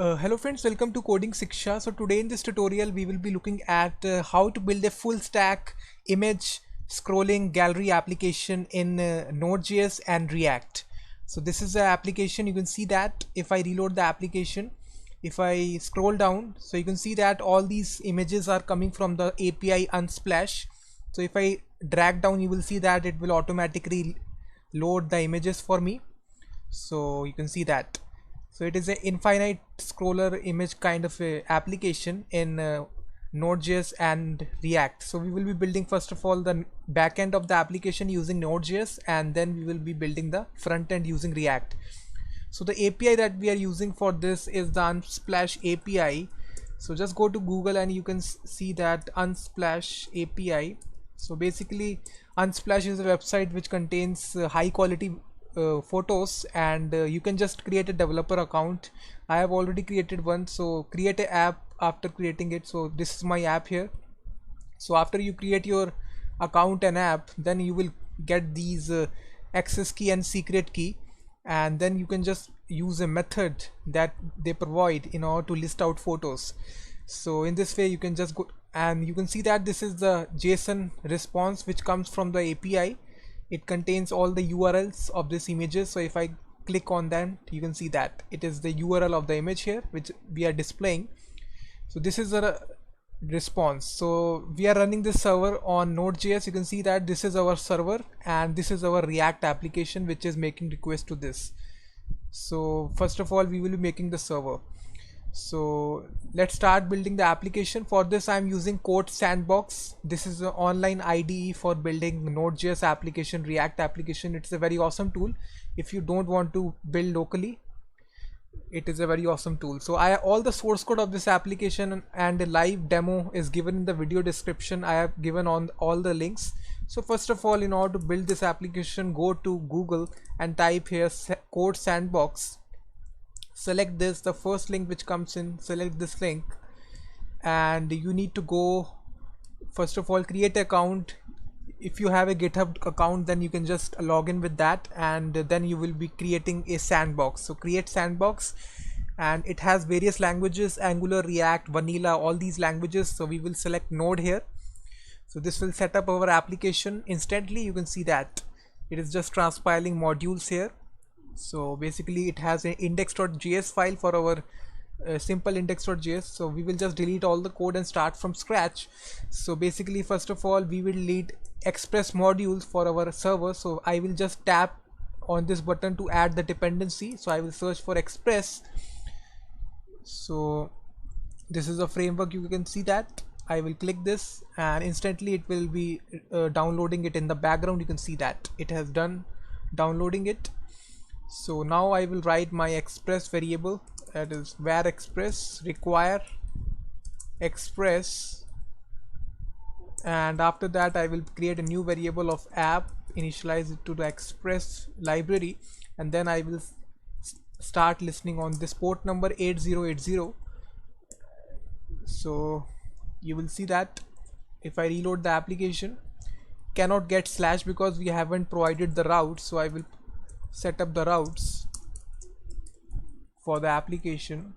Hello friends, welcome to Coding Shiksha. So today in this tutorial we will be looking at how to build a full stack image scrolling gallery application in Node.js and React. So this is the application. You can see that if I reload the application, if I scroll down, so you can see that all these images are coming from the API Unsplash. So if I drag down, you will see that it will automatically load the images for me. So you can see that. So it is an infinite scroller image kind of a application in Node.js and React. So we will be building first of all the backend of the application using Node.js, and then we will be building the front end using React. So the API that we are using for this is the Unsplash API. So just go to Google and you can see that Unsplash API. So basically Unsplash is a website which contains high quality photos, and you can just create a developer account. I have already created one, so create an app after creating it. So this is my app here. So after you create your account and app, then you will get these access key and secret key, and then you can just use a method that they provide in order to list out photos. So in this way you can just go, and you can see that this is the JSON response which comes from the API. It contains all the URLs of these images. So if I click on them, you can see that it is the URL of the image here which we are displaying. So this is a response. So we are running this server on Node.js. You can see that this is our server and this is our React application which is making request to this. So first of all we will be making the server. So let's start building the application. For this I'm using Code Sandbox. This is an online IDE for building Node.js application, React application. It's a very awesome tool. If you don't want to build locally, it is a very awesome tool. So all the source code of this application and a live demo is given in the video description. I have given on all the links. So first of all, in order to build this application, go to Google and type here Code Sandbox. Select this, the first link which comes in, select this link, and you need to go, first of all, create an account. If you have a GitHub account, then you can just log in with that, and then you will be creating a sandbox. So create sandbox, and it has various languages: Angular, React, Vanilla, all these languages. So we will select Node here. So this will set up our application instantly. You can see that it is just transpiling modules here. So basically it has an index.js file for our simple index.js. So we will just delete all the code and start from scratch. So basically first of all we will need express modules for our server. So I will just tap on this button to add the dependency. So I will search for express. So this is a framework, you can see that. I will click this and instantly it will be downloading it in the background. You can see that it has done downloading it. So now I will write my express variable, that is var express require express, and after that I will create a new variable of app, initialize it to the express library, and then I will start listening on this port number 8080. So you will see that if I reload the application, cannot get slash because we haven't provided the route. So I will set up the routes for the application.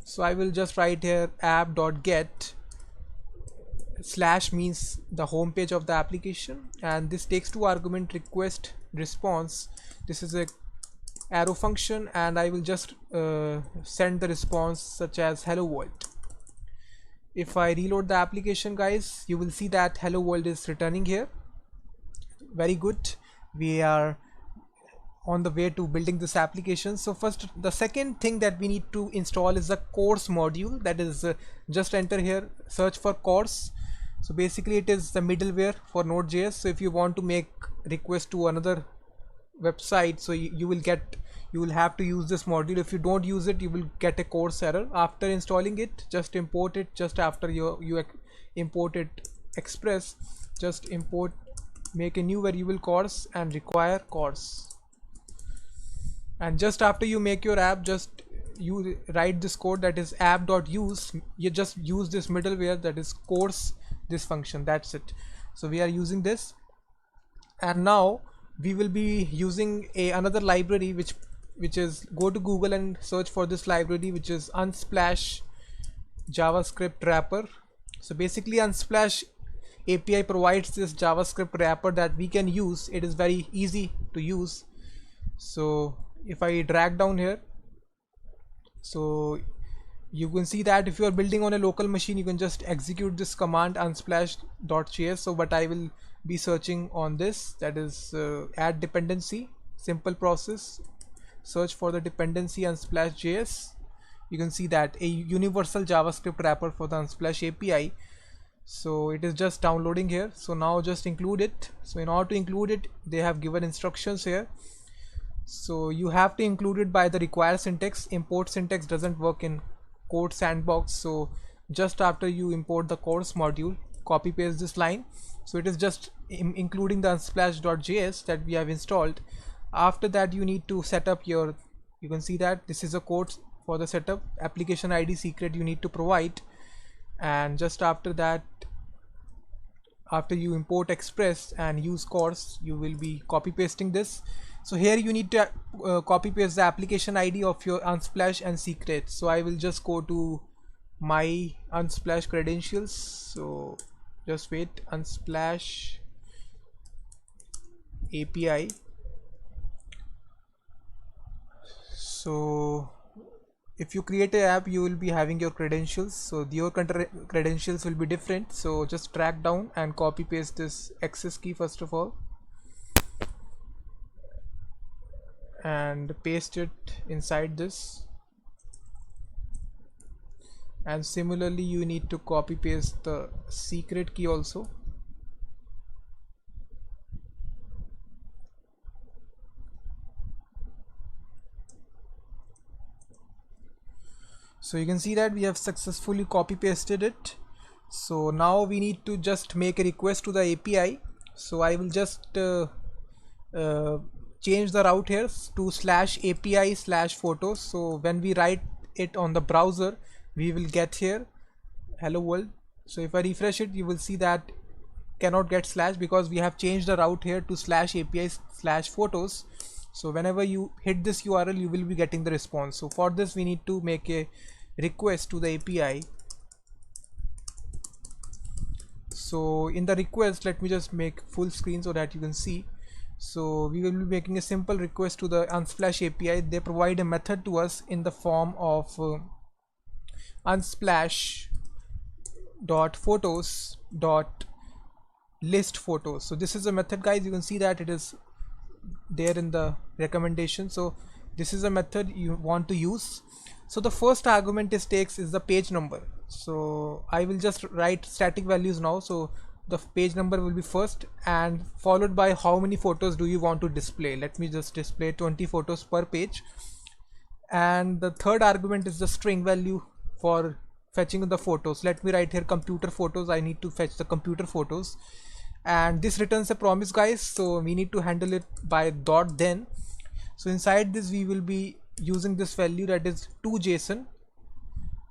So I will just write here app.get, slash means the home page of the application, and this takes two argument, request response. This is a arrow function, and I will just send the response such as hello world. If I reload the application, guys, you will see that hello world is returning here. Very good. We are on the way to building this application. So first, the second thing that we need to install is the course module. That is just enter here, search for course. So basically it is the middleware for Node.js. So if you want to make request to another website, so you will have to use this module. If you don't use it, you will get a course error. After installing it, just import it. Just after you import it express, just import, make a new variable course and require course, and just after you make your app, just you write this code, that is app.use. You just use this middleware, that is course, this function, that's it. So we are using this, and now we will be using another library which which is, go to Google and search for this library, which is Unsplash JavaScript wrapper. So basically Unsplash API provides this JavaScript wrapper that we can use. It is very easy to use. So if I drag down here, so you can see that if you are building on a local machine, you can just execute this command unsplash.js. So but I will be searching on this, that is add dependency, simple process, search for the dependency unsplash.js. You can see that a universal JavaScript wrapper for the Unsplash API. So it is just downloading here. So now just include it. So in order to include it, they have given instructions here. So you have to include it by the required syntax. Import syntax doesn't work in code sandbox. So just after you import the course module, copy paste this line. So it is just including the unsplash.js that we have installed. After that, you need to set up your, you can see that this is a code for the setup. Application ID secret you need to provide, and just after that, after you import express and use course, you will be copy pasting this. So here you need to copy paste the application ID of your Unsplash and secret. So I will just go to my Unsplash credentials. So just wait, Unsplash API. So if you create an app, you will be having your credentials. So your credentials will be different. So just drag down and copy paste this access key first of all, and paste it inside this. And similarly, you need to copy paste the secret key also. So you can see that we have successfully copy pasted it. So now we need to just make a request to the API. So I will just change the route here to /API/photos. So when we write it on the browser, we will get here hello world. So if I refresh it, you will see that cannot get slash, because we have changed the route here to /API/photos. So whenever you hit this URL, you will be getting the response. So for this, we need to make a request to the API. So in the request, let me just make full screen so that you can see. So we will be making a simple request to the Unsplash API. They provide a method to us in the form of unsplash.photos.list photos. So this is a method, guys. You can see that it is there in the recommendation. So this is a method you want to use. So the first argument it takes is the page number. So I will just write static values now. So the page number will be first, and followed by how many photos do you want to display. Let me just display 20 photos per page. And the third argument is the string value for fetching the photos. Let me write here computer photos. I need to fetch the computer photos, and this returns a promise, guys. So we need to handle it by .then. So inside this, we will be using this value, that is toJSON.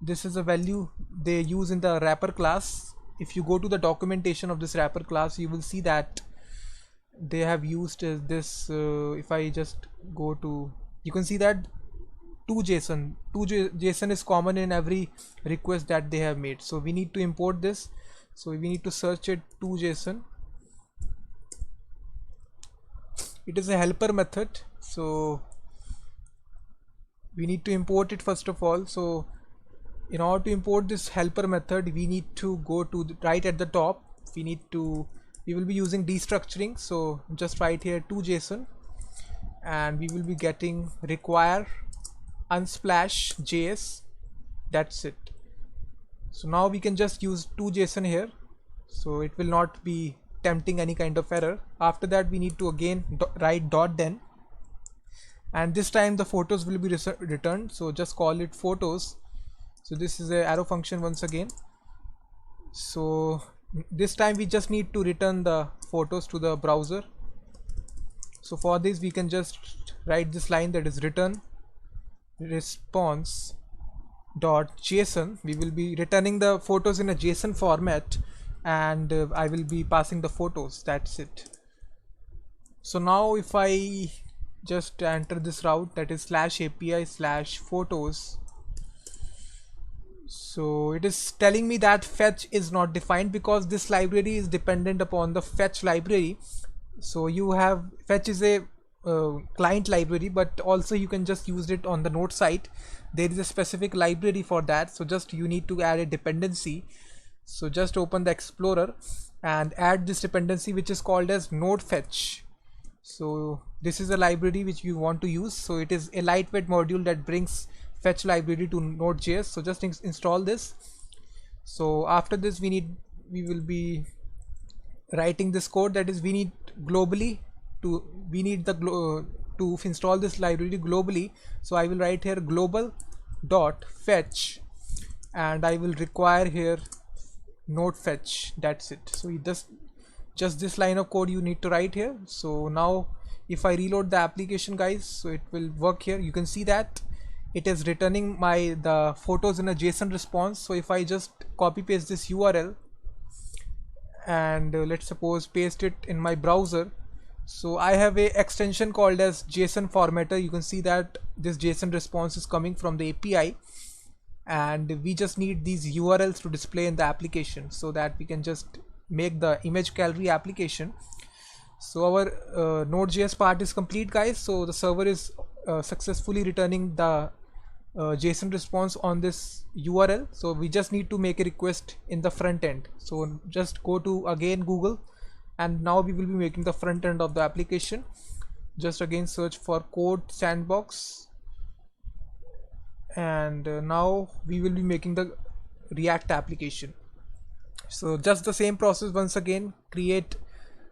This is a value they use in the wrapper class. If you go to the documentation of this wrapper class, you will see that they have used this. If I just go to, you can see that toJSON. toJSON is common in every request that they have made. So we need to import this. So we need to search it toJSON. It is a helper method. So we need to import it first of all. So in order to import this helper method, we need to go to right at the top. We will be using destructuring. So just write here toJSON, and we will be getting require unsplash.js. That's it. So now we can just use toJSON here. So it will not be tempting any kind of error. After that, we need to again write .then, and this time the photos will be returned. So just call it photos. So this is a arrow function once again. So this time we just need to return the photos to the browser. So for this, we can just write this line, that is return response.json. We will be returning the photos in a JSON format, and I will be passing the photos. That's it. So now if I just enter this route, that is /API/photos. So it is telling me that fetch is not defined because this library is dependent upon the fetch library. So you have fetch is a client library, but also you can just use it on the node side. There is a specific library for that, so just you need to add a dependency. So just open the Explorer and add this dependency, which is called as node fetch. So this is a library which you want to use. So it is a lightweight module that brings fetch library to Node.js. So just install this. So after this we will be writing this code, that is we need to install this library globally. So I will write here global dot fetch, and I will require here node fetch. That's it. So you just this line of code you need to write here. So now if I reload the application, guys, so it will work here. You can see that it is returning the photos in a JSON response. So if I just copy paste this URL and let's suppose paste it in my browser, so I have a extension called as JSON formatter. You can see that this JSON response is coming from the API, and we just need these URLs to display in the application so that we can just make the image gallery application. So our Node.js part is complete, guys. So the server is successfully returning the JSON response on this URL. So we just need to make a request in the front end. So just go to again Google, and now we will be making the front end of the application. Just again search for code sandbox, and now we will be making the React application. So just the same process once again, create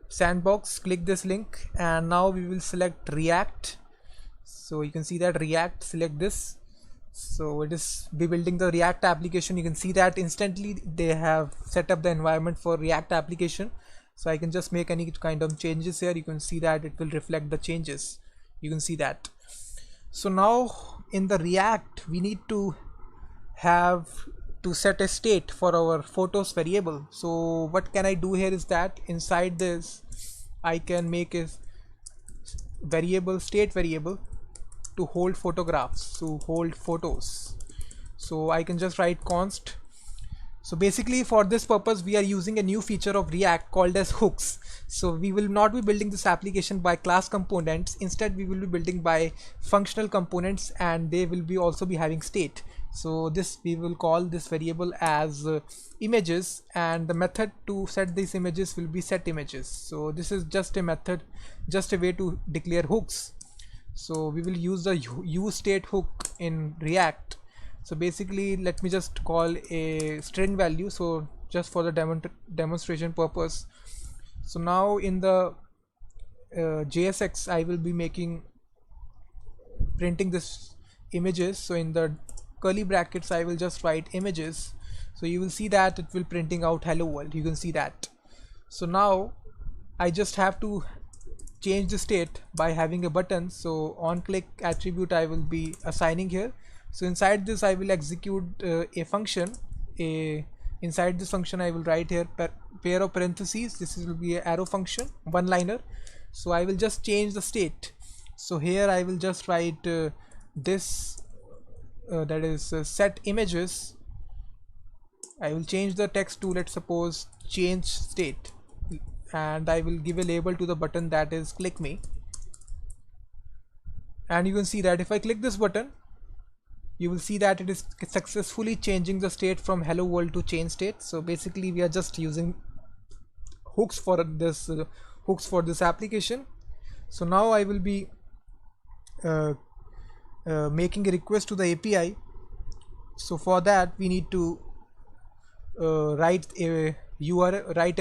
sandbox, click this link, and now we will select React. So you can see that React, select this. So it is be building the React application. You can see that instantly they have set up the environment for React application. So I can just make any kind of changes here. You can see that it will reflect the changes. You can see that. So now in the React we need to have to set a state for our photos variable. So what can I do here is that inside this I can make a state variable to hold photographs, to hold photos. So I can just write const. So basically for this purpose we are using a new feature of React called as hooks. So we will not be building this application by class components. Instead we will be building by functional components, and they will be also be having state. So this we will call this variable as images, and the method to set these images will be set images. So this is just a method, just a way to declare hooks. So we will use the useState hook in React. So basically let me just call a string value, so just for the demonstration purpose. So now in the JSX I will be printing this images. So in the curly brackets I will just write images. So you will see that it will printing out hello world. You can see that. So now I just have to change the state by having a button. So on click attribute I will be assigning here. So inside this I will execute a function. Inside this function I will write here pair of parentheses. This will be an arrow function, one liner. So I will just change the state. So here I will just write this that is set images. I will change the text to, let's suppose, change state, and I will give a label to the button, that is click me. And you can see that if I click this button, you will see that it is successfully changing the state from hello world to change state. So basically we are just using hooks for this application. So now I will be making a request to the API. So for that we need to write a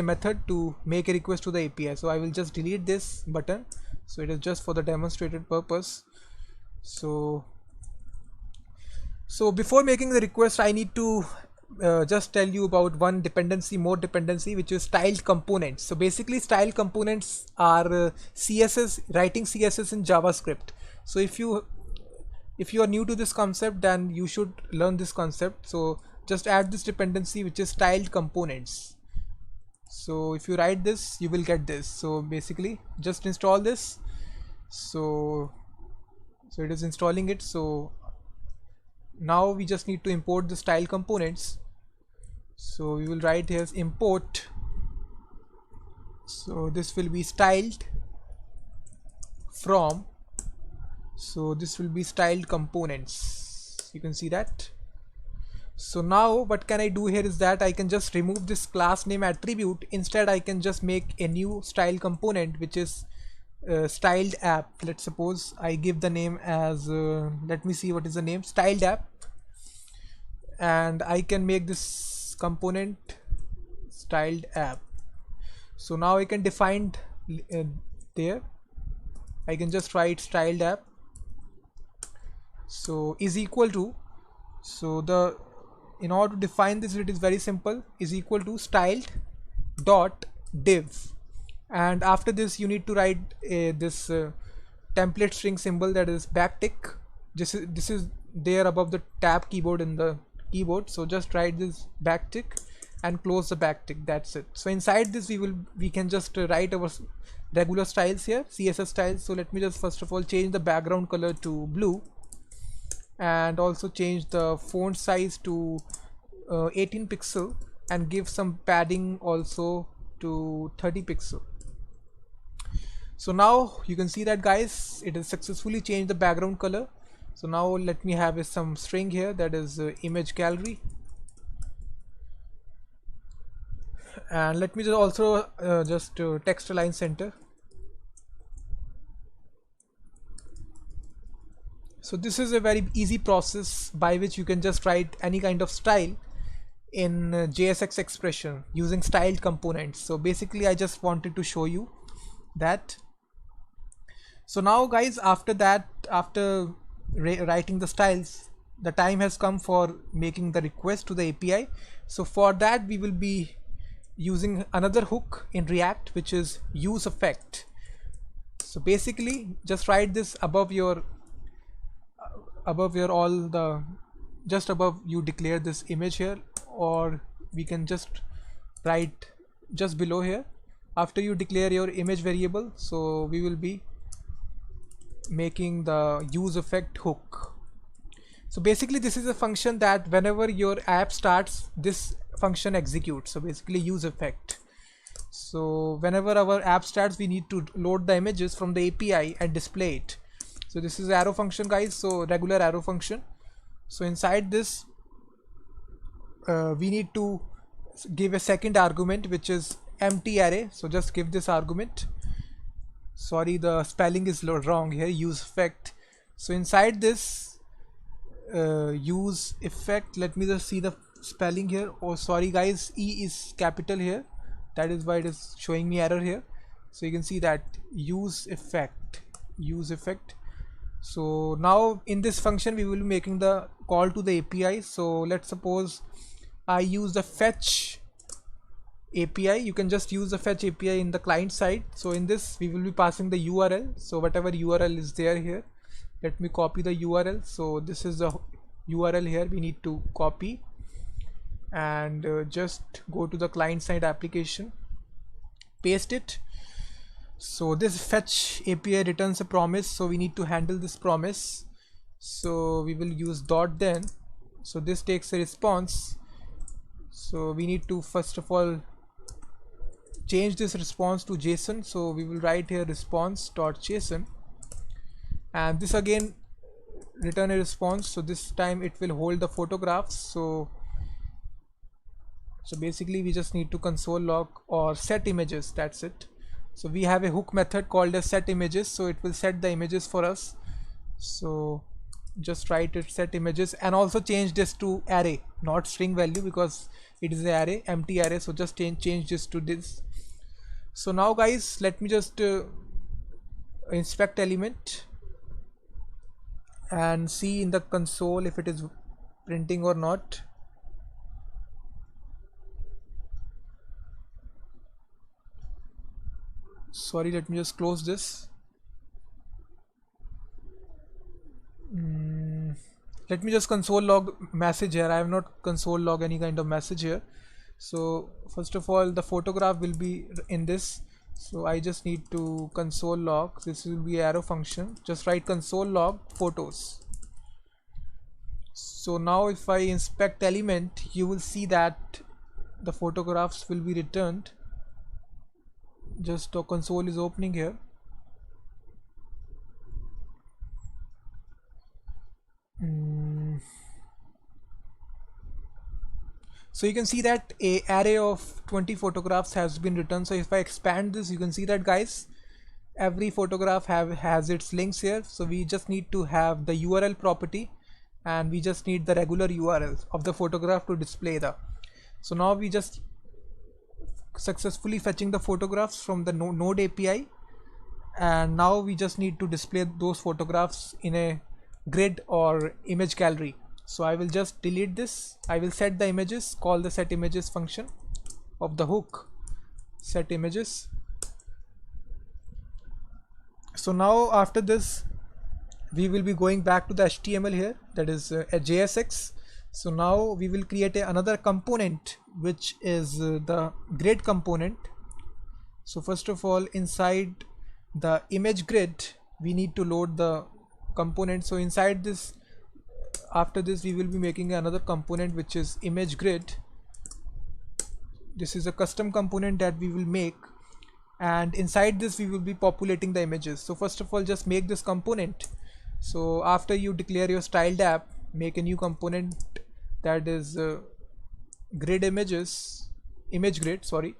method to make a request to the API. So I will just delete this button. So it is just for the demonstrated purpose. So before making the request I need to just tell you about more dependency, which is styled components. So basically styled components are CSS, writing CSS in JavaScript. So if you are new to this concept, then you should learn this concept. So just add this dependency, which is styled components. So if you write this you will get this. So basically just install this, So it is installing it. So now we just need to import the style components. So we will write here import. So this will be styled from, so this will be styled components. You can see that. So now what can I do here is that I can just remove this class name attribute. Instead I can just make a new style component which is styled app. Let's suppose I give the name as let me see what is the name, styled app, and I can make this component styled app. So now I can define there, I can just write styled app, so is equal to, so the, in order to define this, it is very simple, is equal to styled dot div, and after this you need to write this template string symbol, that is backtick. This is there above the tab keyboard in the keyboard, so just write this backtick and close the backtick. That's it. So inside this we can just write our regular styles here, CSS styles. So let me just first of all change the background color to blue, and also change the font size to 18 pixel, and give some padding also to 30 pixel. So now you can see that, guys, it has successfully changed the background color. So now let me have some string here, that is image gallery, and let me just also text align center. So this is a very easy process by which you can just write any kind of style in JSX expression using styled components. So basically I just wanted to show you that. So now, guys, after that, after writing the styles, the time has come for making the request to the API. So for that we will be using another hook in React, which is use effect. So basically just write this above your all the, just above you declare this image here, or we can just write just below here after you declare your image variable. So we will be making the use effect hook. So basically this is a function that whenever your app starts, this function executes. So basically use effect. So whenever our app starts, we need to load the images from the API and display it. So this is arrow function, guys, so regular arrow function. So inside this we need to give a second argument, which is empty array. So just give this argument. Sorry, the spelling is wrong here, use effect. So inside this use effect, let me just see the spelling here. Oh sorry guys, E is capital here, that is why it is showing me error here. So you can see that use effect. So now in this function we will be making the call to the API. So let's suppose I use the fetch API. You can just use the fetch API in the client side. So in this we will be passing the URL. So whatever URL is there here, let me copy the URL. So this is the URL here, we need to copy and just go to the client side application, paste it. So this fetch API returns a promise, so we need to handle this promise. So we will use dot then. So this takes a response. So we need to first of all change this response to JSON. So we will write here response.json, and this again return a response. So this time it will hold the photographs. So basically we just need to console log or set images, that's it. So we have a hook method called as set images, so it will set the images for us. So just write it set images, and also change this to array, not string value, because it is an array, empty array. So just change this to this. So now guys, let me just inspect element and see in the console if it is printing or not. Sorry, let me just close this. Let me just console log message here. I have not console log any kind of message here. So first of all, the photograph will be in this. So I just need to console log, this will be arrow function, just write console log photos. So now if I inspect element, you will see that the photographs will be returned. Just the console is opening here. So you can see that a array of 20 photographs has been returned. So if I expand this, you can see that, guys, every photograph has its links here. So we just need to have the URL property, and we just need the regular URL of the photograph to display the. So now we just successfully fetching the photographs from the Node API, and now we just need to display those photographs in a grid or image gallery. So I will just delete this. I will set the images, call the set images function of the hook, set images. So now after this, we will be going back to the HTML here, that is a JSX. So now we will create another component, which is the grid component. So first of all, inside the image grid, we need to load the component. So inside this, after this, we will be making another component, which is image grid. This is a custom component that we will make, and inside this we will be populating the images. So first of all, just make this component. So after you declare your styled app, make a new component, that is grid images, image grid, sorry,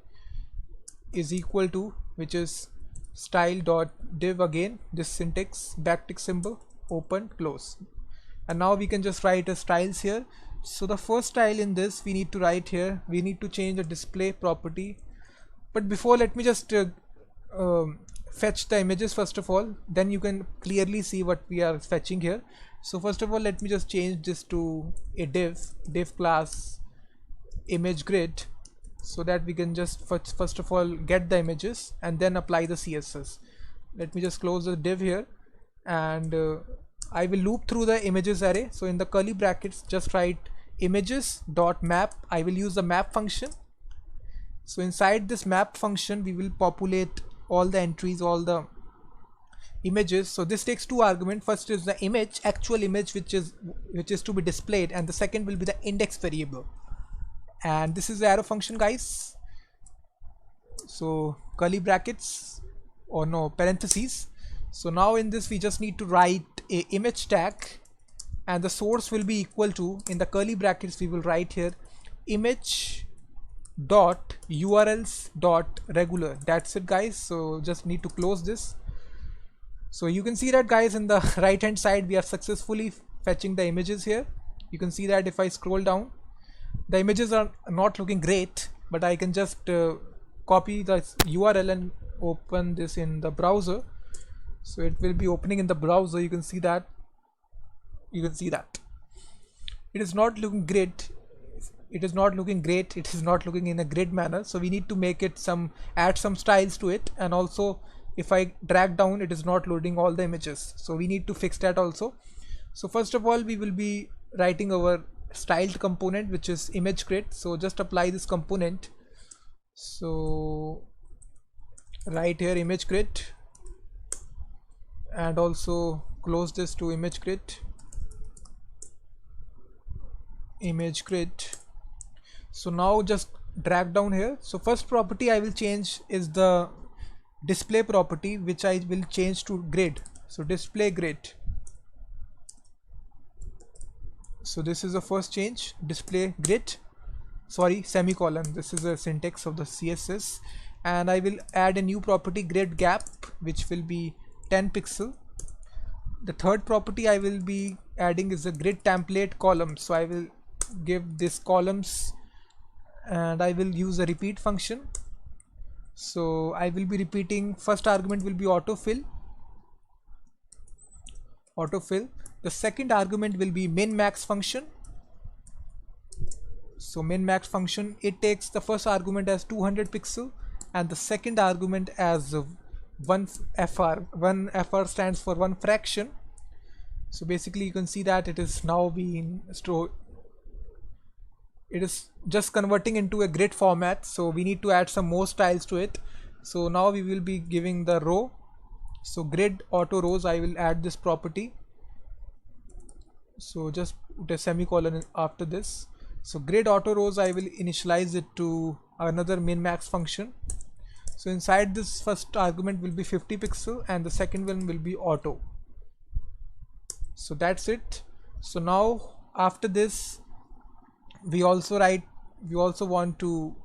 is equal to, which is style.div, again this syntax, backtick symbol, open, close. And now we can just write a styles here. So the first style in this we need to write here, we need to change the display property. But before, let me just fetch the images first of all, then you can clearly see what we are fetching here. So first of all, let me just change this to a div class image grid, so that we can just first of all get the images and then apply the CSS. Let me just close the div here, and I will loop through the images array. So in the curly brackets, just write images dot map. I will use the map function. So inside this map function, we will populate all the entries, all the images. So this takes two arguments. First is the image, actual image, which is to be displayed, and the second will be the index variable. And this is the arrow function, guys. So curly brackets, or no, parentheses. So now in this we just need to write a image tag, and the source will be equal to, in the curly brackets we will write here, image dot urls dot regular. That's it, guys. So just need to close this. So you can see that, guys, in the right hand side we are successfully fetching the images here. You can see that if I scroll down, the images are not looking great, but I can just copy the URL and open this in the browser. So it will be opening in the browser. You can see that. It is not looking great. It is not looking in a grid manner. So we need to make it add some styles to it. And also, if I drag down, it is not loading all the images. So we need to fix that also. So first of all, we will be writing our styled component, which is image grid. So just apply this component. So right here, image grid, and also close this to image grid. So now just drag down here. So first property I will change is the display property, which I will change to grid. So display grid. So this is the first change, display grid, sorry, semicolon. This is the syntax of the CSS. And I will add a new property, grid gap, which will be 10 pixel. The third property I will be adding is a grid template column. So I will give this columns, and I will use a repeat function. So I will be repeating, first argument will be autofill. The second argument will be min max function. So min max function, it takes the first argument as 200 pixel and the second argument as 1 fr. 1 fr stands for one fraction. So basically you can see that it is now being stored. It is just converting into a grid format, so we need to add some more styles to it. So now we will be giving the row. So grid auto rows, I will add this property. So just put a semicolon after this. So grid auto rows, I will initialize it to another min max function. So inside this first argument will be 50 pixel and the second one will be auto. So that's it. So now after this we also want to,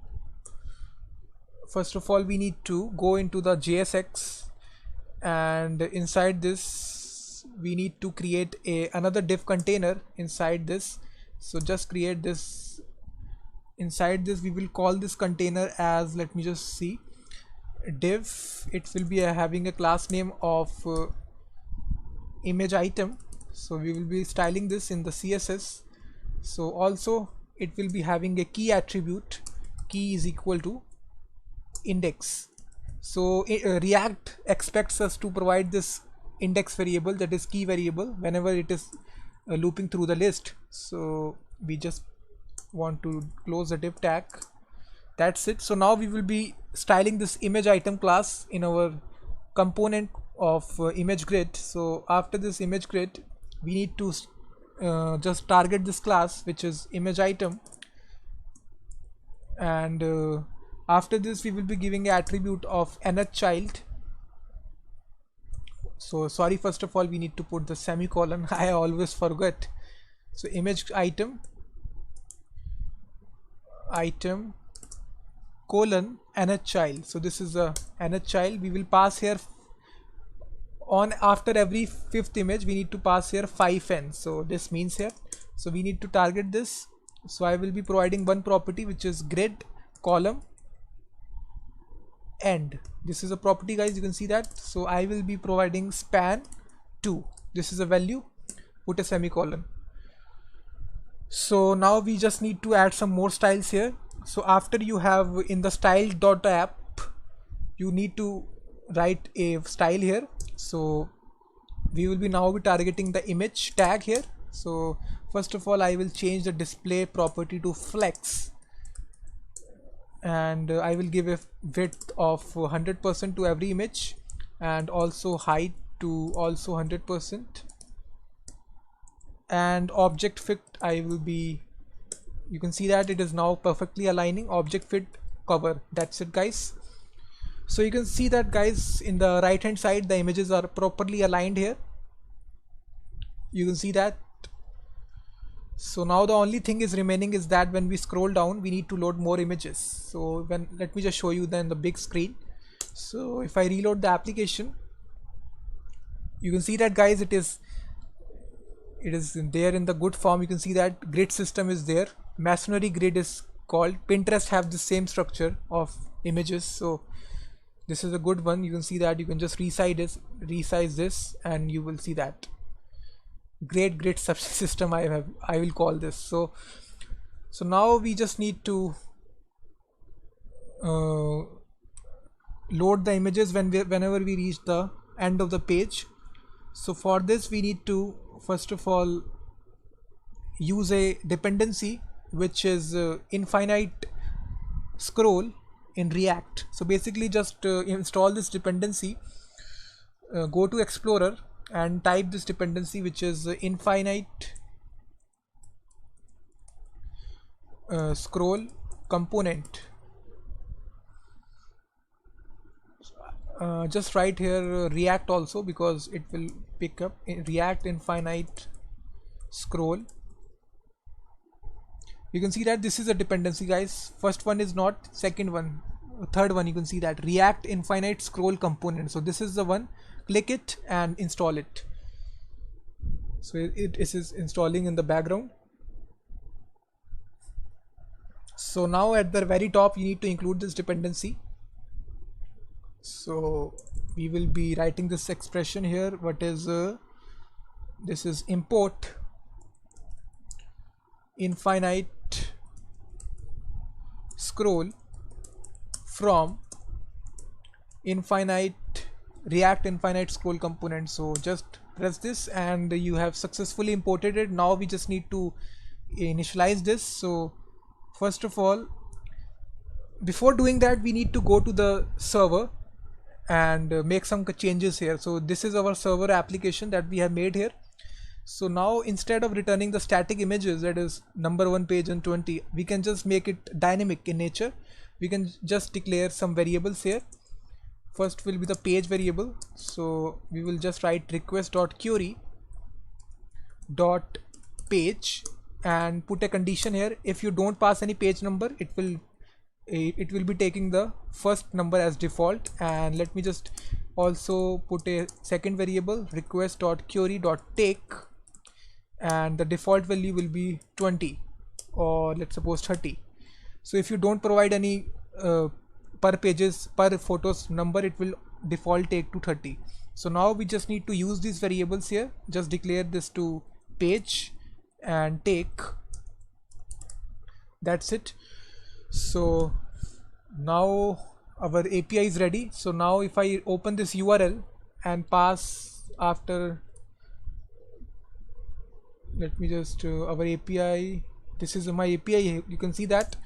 first of all we need to go into the JSX, and inside this we need to create another div container inside this. So just create this. Inside this we will call this container as, let me just see, div. It will be having a class name of image item. So we will be styling this in the CSS. So also it will be having a key attribute. Key is equal to index. So React expects us to provide this index variable, that is key variable, whenever it is looping through the list. So we just want to close the div tag. That's it. So now we will be styling this image item class in our component of image grid. So after this image grid we need to just target this class, which is image item, and after this we will be giving an attribute of nth child. So sorry, first of all we need to put the semicolon. I always forget. So image item colon nth child. So this is a nth child. We will pass here on after every fifth image we need to pass here 5n. So this means here, so we need to target this. So I will be providing one property which is grid column end. This is a property, guys, you can see that. So I will be providing span 2. This is a value, put a semicolon. So now we just need to add some more styles here. So after you have in the style.app, you need to write a style here. So we will be now be targeting the image tag here. So first of all I will change the display property to flex, and I will give a width of 100% to every image, and also height to also 100%, and object fit I will be, you can see that it is now perfectly aligning. Object fit cover. That's it, guys. So you can see that, guys, in the right hand side the images are properly aligned here. You can see that. So now the only thing is remaining is that when we scroll down we need to load more images. So let me just show you then the big screen. So if I reload the application, you can see that, guys, it is there in the good form. You can see that grid system is there. Masonry grid is called. Pinterest have the same structure of images. So this is a good one. You can see that. You can just resize this and you will see that. Great grid system I will call this. So now we just need to load the images whenever we reach the end of the page. So for this we need to first of all use a dependency which is infinite scroll in React. So basically just install this dependency, go to Explorer and type this dependency, which is infinite scroll component. Just write here React also, because it will pick up React infinite scroll. You can see that this is a dependency, guys. First one is not, second one, third one, you can see that React infinite scroll component. So this is the one. Click it and install it. So it is installing in the background. So now at the very top you need to include this dependency. So we will be writing this expression here. What is this is import infinite scroll from infinite React infinite scroll component. So just press this and you have successfully imported it. Now we just need to initialize this. So first of all before doing that, we need to go to the server and make some changes here. So this is our server application that we have made here. So now instead of returning the static images, that is number 1 page and 20, we can just make it dynamic in nature. We can just declare some variables here. First will be the page variable. So we will just write request.query dot page and put a condition here. If you don't pass any page number, it will be taking the first number as default. And let me just also put a second variable, request.query.take, and the default value will be 20, or let's suppose 30. So if you don't provide any per photos number, it will default take to 30. So now we just need to use these variables here. Just declare this to page and take. That's it. So now our API is ready. So now if I open this URL and pass after, let me just our API, this is my API, you can see that.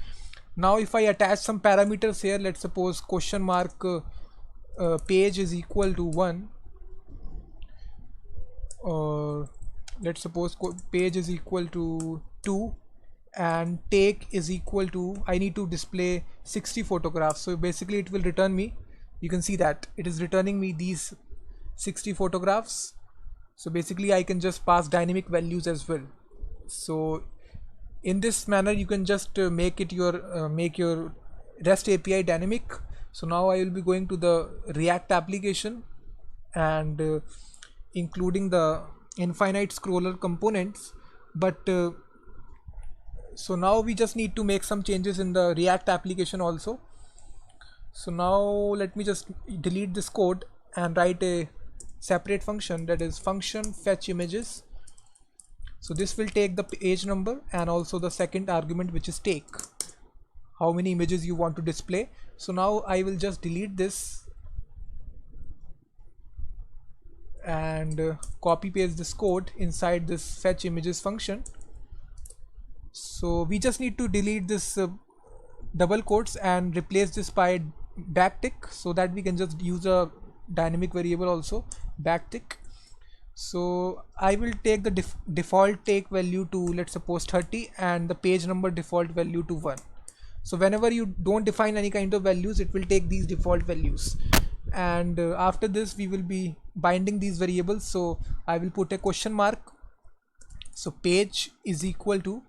Now if I attach some parameters here, let's suppose question mark page is equal to 1, or let's suppose page is equal to 2, and take is equal to, I need to display 60 photographs. So basically it will return me, you can see that it is returning me these 60 photographs. So basically I can just pass dynamic values as well. So in this manner you can just make your REST API dynamic. So now I will be going to the React application and including the infinite scroller components. But so now we just need to make some changes in the React application also. So now let me just delete this code and write a separate function, that is function fetch images. So this will take the page number and also the second argument, which is take, how many images you want to display. So now I will just delete this and copy paste this code inside this fetch images function. So we just need to delete this double quotes and replace this by backtick, so that we can just use a dynamic variable also, backtick. So I will take the default take value to, let's suppose 30, and the page number default value to 1. So whenever you don't define any kind of values, it will take these default values. And after this we will be binding these variables. So I will put a question mark. So page is equal to,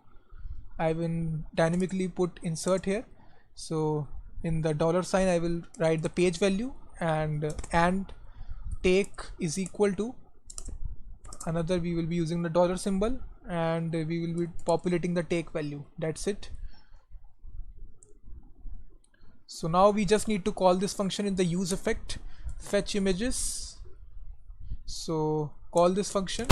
I will dynamically put insert here. So in the $sign I will write the page value, and take is equal to another, we will be using the dollar symbol, and we will be populating the take value. That's it. So now we just need to call this function in the use effect, fetch images. So call this function.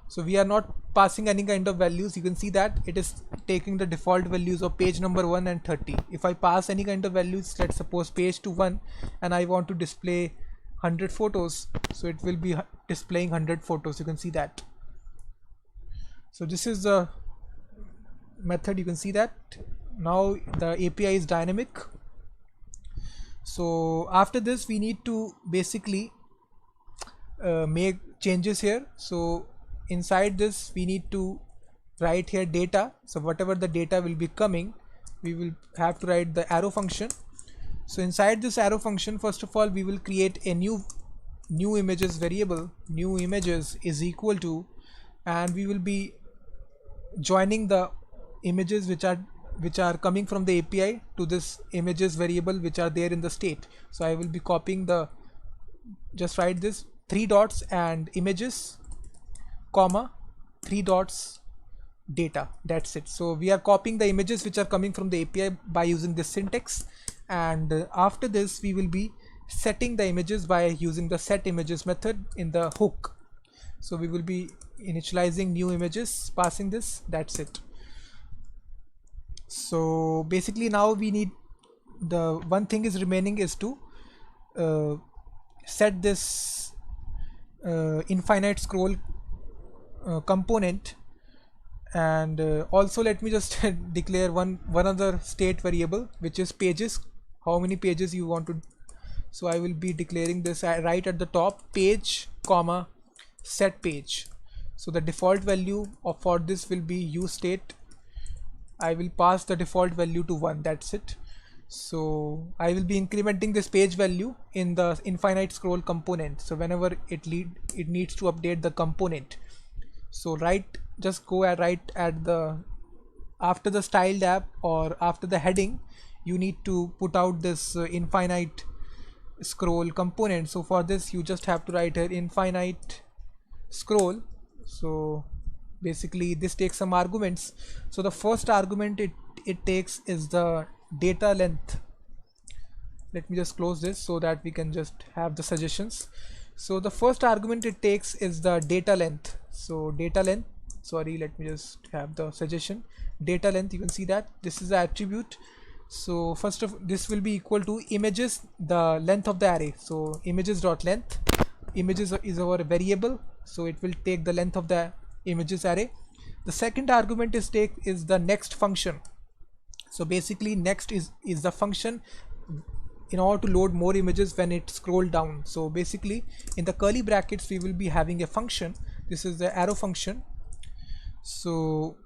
So we are not passing any kind of values. You can see that it is taking the default values of page number 1 and 30. If I pass any kind of values, let's suppose page to 1, and I want to display 100 photos, so it will be displaying 100 photos. You can see that. So this is the method. You can see that now the API is dynamic. So after this we need to basically make changes here. So inside this we need to write here data. So whatever the data will be coming, we will have to write the arrow function. So inside this arrow function, first of all we will create a new images variable. New images is equal to, and we will be joining the images which are coming from the API to this images variable which are there in the state. So I will be copying the, just write this 3 dots and images, comma 3 dots data. That's it. So we are copying the images which are coming from the API by using this syntax, and after this we will be setting the images by using the set images method in the hook. So we will be initializing new images, passing this. That's it. So basically now we need, the one thing is remaining is to set this infinite scroll component, and also let me just declare one other state variable, which is pages how many pages you want to. So I will be declaring this right at the top, page comma set page. So the default value for this will be useState. I will pass the default value to 1. That's it. So I will be incrementing this page value in the infinite scroll component. So whenever it needs to update the component. So just go right at the after the styled app or after the heading, you need to put out this infinite scroll component. So for this you just have to write here infinite scroll. So basically this takes some arguments. So the first argument it takes is the data length. Let me just close this so that we can just have the suggestions. So the first argument it takes is the data length. So data length, sorry, let me just have the suggestion. Data length, you can see that this is the attribute. So first of this will be equal to images, the length of the array. So images dot length, images is our variable, so it will take the length of the images array. The second argument is the next function. So basically next is the function in order to load more images when it scroll down. So basically in the curly brackets we will be having a function. This is the arrow function. So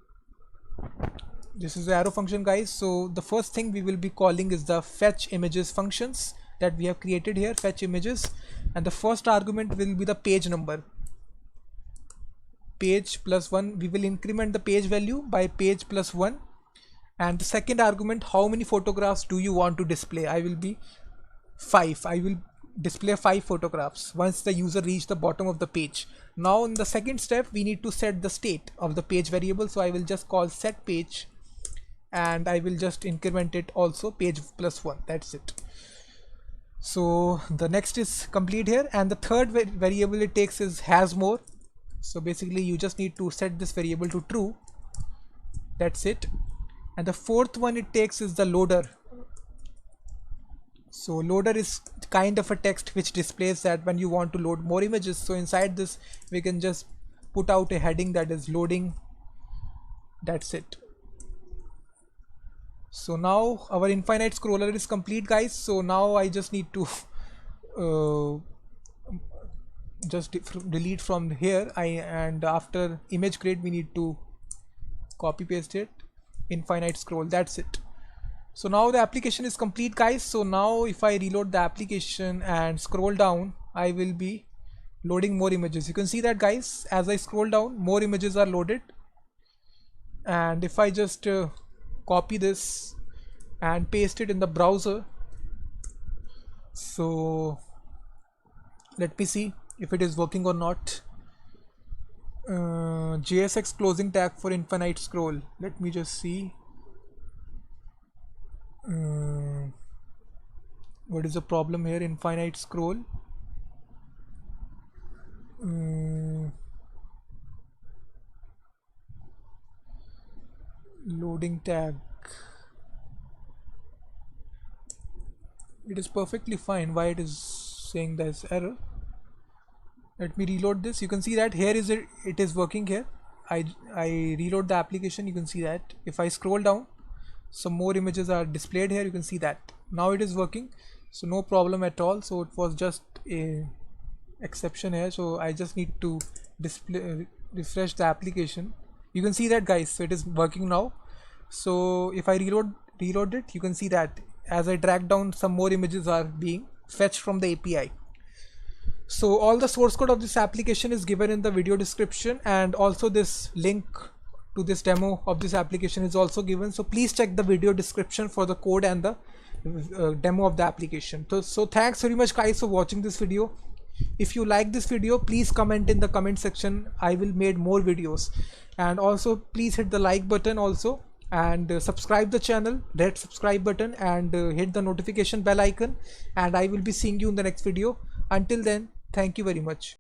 this is the arrow function, guys. So the first thing we will be calling is the fetch images functions that we have created here, fetch images, and the first argument will be the page number, page plus 1. We will increment the page value by page plus 1. And the second argument, how many photographs do you want to display? I will be 5. I will display 5 photographs once the user reach the bottom of the page. Now in the second step we need to set the state of the page variable. So I will just call set page and I will just increment it also page plus 1. That's it. So the next is complete here, and the third variable it takes is has more. So basically you just need to set this variable to true. That's it. And the fourth one it takes is the loader. So loader is kind of a text which displays that when you want to load more images. So inside this we can just put out a heading that is loading. That's it. So now our infinite scroller is complete, guys. So now I just need to just delete from here. And after image grid we need to copy paste it, infinite scroll. That's it. So now the application is complete, guys. So now if I reload the application and scroll down, I will be loading more images. You can see that, guys, as I scroll down more images are loaded. And if I just copy this and paste it in the browser, so let me see if it is working or not. JSX closing tag for infinite scroll. Let me just see. What is the problem here? Infinite scroll. Loading tag. It is perfectly fine. Why it is saying this error? Let me reload this. You can see that here is it is working here. I reload the application. You can see that if I scroll down, some more images are displayed here. You can see that now it is working, so no problem at all. So it was just a exception here, so I just need to refresh the application. You can see that, guys, so it is working now. So if I reload it, you can see that as I drag down, some more images are being fetched from the API. So all the source code of this application is given in the video description, and also this link to this demo of this application is also given. So please check the video description for the code and the demo of the application. So thanks very much, guys, for watching this video. If you like this video, please comment in the comment section. I will make more videos, and also please hit the like button also, and subscribe the channel, red subscribe button, and hit the notification bell icon, and I will be seeing you in the next video. Until then, thank you very much.